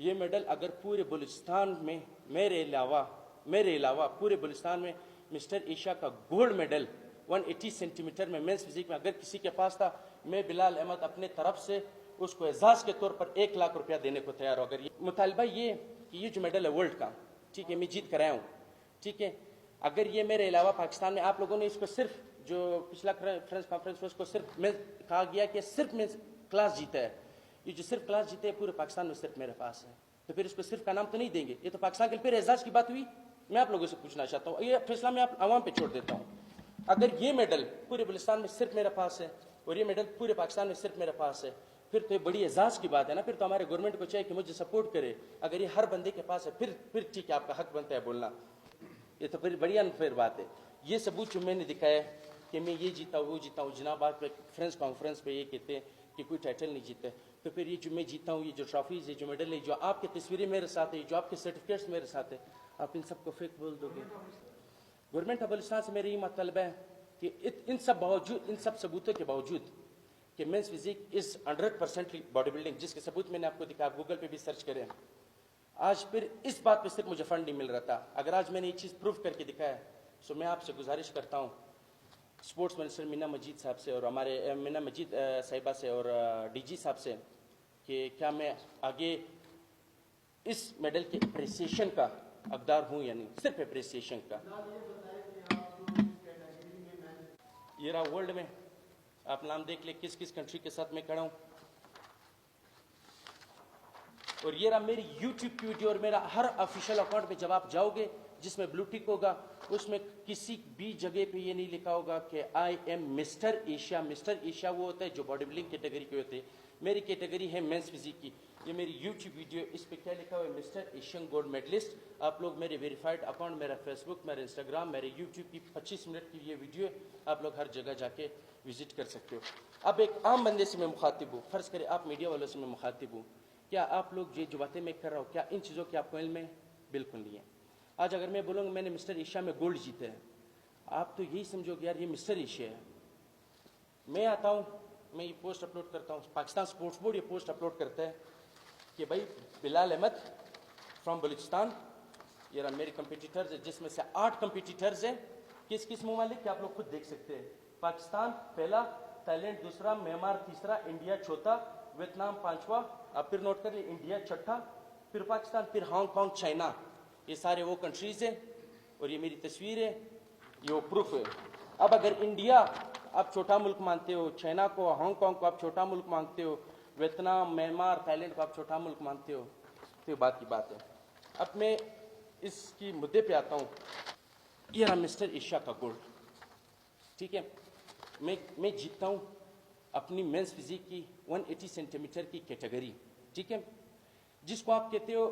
یہ میڈل اگر پورے بلوچستان میں میرے علاوہ پورے بلوچستان میں مسٹر ایشیا کا گولڈ میڈل 180 سینٹی میٹر میں مینس فزیک میں اگر کسی کے پاس تھا، میں بلال احمد اپنے طرف سے اس کو اعزاز کے طور پر 1,00,000 روپیہ دینے کو تیار ہوں۔ اگر یہ مطالبہ یہ کہ یہ جو میڈل ہے ورلڈ کا، ٹھیک ہے، میں جیت کر آیا ہوں، ٹھیک ہے، اگر یہ میرے علاوہ پاکستان میں آپ لوگوں نے اس کو صرف جو پچھلا فرینس کانفرنس میں اس کو صرف میں کہا گیا کہ صرف میں کلاس جیتا ہے، یہ جو صرف کلاس جیتے ہیں پورے پاکستان میں صرف میرے پاس ہے، تو پھر اس کو صرف کا نام تو نہیں دیں گے؟ یہ تو پاکستان کے پھر اعزاز کی بات ہوئی۔ میں آپ لوگوں سے پوچھنا چاہتا ہوں، یہ فیصلہ میں آپ عوام پہ چھوڑ دیتا ہوں۔ اگر یہ میڈل پورے بلوچستان میں صرف میرے پاس ہے اور یہ میڈل پورے پاکستان میں صرف میرے پاس ہے، پھر تو یہ بڑی اعزاز کی بات ہے نا۔ پھر تو ہمارے گورنمنٹ کو چاہیے کہ مجھے سپورٹ کرے۔ اگر یہ ہر بندے کے پاس ہے پھر ٹھیک ہے، آپ کا حق بنتا ہے بولنا، یہ تو پھر بڑی انفیئر بات ہے۔ یہ ثبوت جو میں نے دکھایا کہ میں یہ جیتا ہوں وہ جیتا ہوں، جناب آج پہ فرینس کانفرنس پہ یہ کہتے ہیں کہ کوئی ٹائٹل نہیں جیتا ہے، تو پھر یہ جو میں جیتا ہوں، یہ جو ٹرافیز ہے، جو میڈل ہے، جو آپ کی تصویریں میرے ساتھ ہے، جو آپ کے سرٹیفکیٹس میرے ساتھ ہے، آپ ان سب کو فیک بول دو گے؟ گورنمنٹ آف بلوچستان سے میری یہ مطلب ہے کہ ان سب ثبوتوں کے باوجود کہ مینس فزیک از 100% باڈی بلڈنگ، جس کے ثبوت میں نے آپ کو دکھا، آپ گوگل پہ بھی سرچ کریں، آج پھر اس بات پہ صرف مجھے فنڈ نہیں مل رہا تھا۔ اگر آج میں نے یہ چیز پروف کر کے دکھایا تو میں آپ سے گزارش کرتا ہوں اسپورٹس منسٹر مینا مجید صاحب سے اور ہمارے مینا مجید صاحبہ سے اور ڈی جی صاحب سے کہ کیا میں آگے اس میڈل کے اپریسیشن کا حقدار ہوں یا نہیں، صرف اپریسیشن کا۔ یہ رہا ورلڈ میں، آپ نام دیکھ لیں کس کس کنٹری کے ساتھ میں کھڑا ہوں، اور یہ رہا میری یوٹیوب کی ویڈیو اور میرا ہر آفیشیل اکاؤنٹ پہ جب آپ جاؤ گے جس میں بلو ٹک ہوگا، اس میں کسی بھی جگہ پہ یہ نہیں لکھا ہوگا کہ I am mister Asia. Mister Asia وہ ہوتا ہے جو باڈی بلڈنگ کیٹیگری کے ہوتے ہیں، میری کیٹیگری ہے مینس فزیک کی۔ یہ میری یوٹیوب ویڈیو، اس پہ کیا لکھا ہوا ہے؟ Mister Asian gold medallist. آپ لوگ میرے ویریفائڈ اکاؤنٹ، میرا فیس بک، میرا انسٹاگرام، میرے یوٹیوب کی 25 منٹ کی یہ ویڈیو ہے، آپ لوگ ہر جگہ جا کے وزٹ کر سکتے ہو۔ اب ایک عام بندے سے میں مخاطب ہوں، فرض کرے آپ میڈیا والوں سے میں مخاطب ہوں، کیا آپ لوگ جو باتیں میں کر رہا ہوں کیا ان چیزوں کے آپ کو علم ہے؟ بالکل نہیں ہے۔ آج اگر میں بولوں گا میں نے مسٹر ایشیا میں گولڈ جیتا ہے، آپ تو یہی سمجھو گے یار یہ مسٹر ایشیا ہے۔ میں آتا ہوں، میں یہ پوسٹ اپلوڈ کرتا ہوں، پاکستان سپورٹس بورڈ یہ پوسٹ اپلوڈ کرتا ہے کہ بھائی بلال احمد فرام بلوچستان، یہ رہا میرے کمپیٹیٹرز ہیں، جس میں سے 8 کمپیٹیٹرز ہیں، کس کس ممالک کے آپ لوگ خود دیکھ سکتے ہیں۔ پاکستان پہلا، تھائی لینڈ دوسرا، میانمار تیسرا، انڈیا چوتھا، ویتنام پانچواں، آپ پھر نوٹ کر لیں، انڈیا چھٹا، پھر پاکستان، پھر ہانگ کانگ، چائنا۔ یہ سارے وہ کنٹریز ہیں اور یہ میری تصویر ہے، یہ وہ پروف ہے۔ اب اگر انڈیا آپ چھوٹا ملک مانتے ہو، چائنا کو، ہانگ کانگ کو آپ چھوٹا ملک مانتے ہو، ویتنام، میانمار، تھائی لینڈ کو آپ چھوٹا ملک مانتے ہو، تو یہ بات کی بات ہے۔ اب میں اس کی مدعے پہ آتا ہوں، یہ رہا مسٹر ایشیا کا گولڈ، ٹھیک ہے، میں جیتتا ہوں اپنی مینس فزیک کی 180 سینٹی میٹر کی کیٹیگری، ٹھیک ہے، جس کو آپ کہتے ہو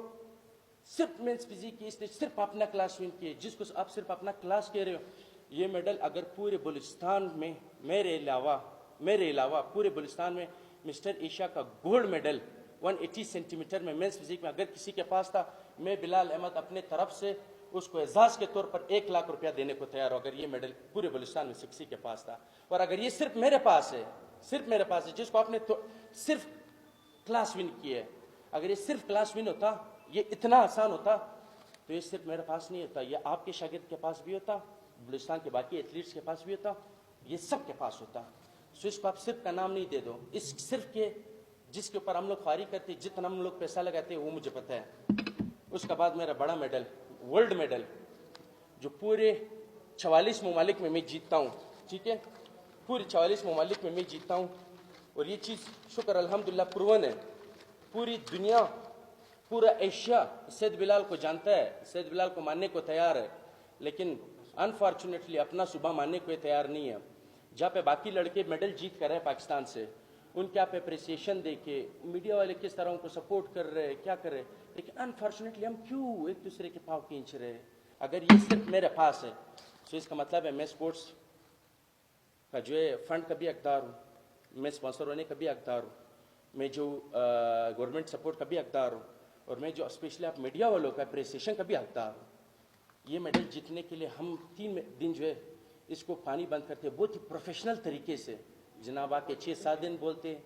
صرف مینس فزیک کی، اس نے صرف اپنا کلاس ون کیے، جس کو آپ صرف اپنا کلاس کہہ رہے ہو۔ یہ میڈل اگر پورے بلوچستان میں میرے علاوہ پورے بلوچستان میں مسٹر ایشیا کا گولڈ میڈل 180 سینٹی میٹر میں مینس فزیک میں اگر کسی کے پاس تھا، میں بلال احمد اپنے طرف سے اس کو اعزاز کے طور پر 1,00,000 روپیہ دینے کو تیار ہوں، اگر یہ میڈل پورے بلوچستان میں کسی کے پاس تھا۔ اور اگر یہ صرف میرے پاس ہے، جس کو آپ نے صرف کلاس ون کی ہے، اگر یہ صرف کلاس ون ہوتا، یہ اتنا آسان ہوتا، تو یہ صرف میرے پاس نہیں ہوتا، یہ آپ کے شاگرد کے پاس بھی ہوتا، بلوچستان کے باقی ایتھلیٹس کے پاس بھی ہوتا، یہ سب کے پاس ہوتا۔ سو اس کو آپ صرف کا نام نہیں دے دو، اس صرف کے جس کے اوپر ہم لوگ خواری کرتے، جتنا ہم لوگ پیسہ لگاتے ہیں وہ مجھے پتہ ہے۔ اس کے بعد میرا بڑا میڈل، ورلڈ میڈل، جو پورے 44 ممالک میں جیتتا ہوں، ٹھیک ہے، پورے 44 ممالک میں جیتتا ہوں، اور یہ چیز شکر الحمدللہ پروون ہے۔ پوری دنیا، پورا ایشیا سید بلال کو جانتا ہے، سید بلال کو ماننے کو تیار ہے، لیکن انفارچونیٹلی اپنا صوبہ ماننے کو تیار نہیں ہے۔ جہاں پہ باقی لڑکے میڈل جیت کر رہے ہیں پاکستان سے، ان کے آپ اپریسیشن دیکھے، میڈیا والے کس طرح ان کو سپورٹ کر رہے ہیں، کیا کر رہے ہیں، لیکن انفارچونیٹلی ہم کیوں ایک دوسرے کے پاؤں کھینچ رہے ہیں؟ اگر یہ صرف میرے پاس ہے تو اس کا مطلب ہے میں اسپورٹس کا جو ہے فنڈ کا بھی حقدار ہوں، میں اسپانسر ہونے کا بھی حقدار ہوں، میں جو گورنمنٹ سپورٹ کا بھی حقدار ہوں، اور میں جو اسپیشلی آپ میڈیا والوں کا اپریسیشن کا بھی حقدار ہوں۔ یہ میڈل جیتنے کے لیے ہم 3 دن جو ہے اس کو پانی بند کرتے ہیں، بہت ہی پروفیشنل طریقے سے، جناب آ کے 6-7 دن بولتے ہیں،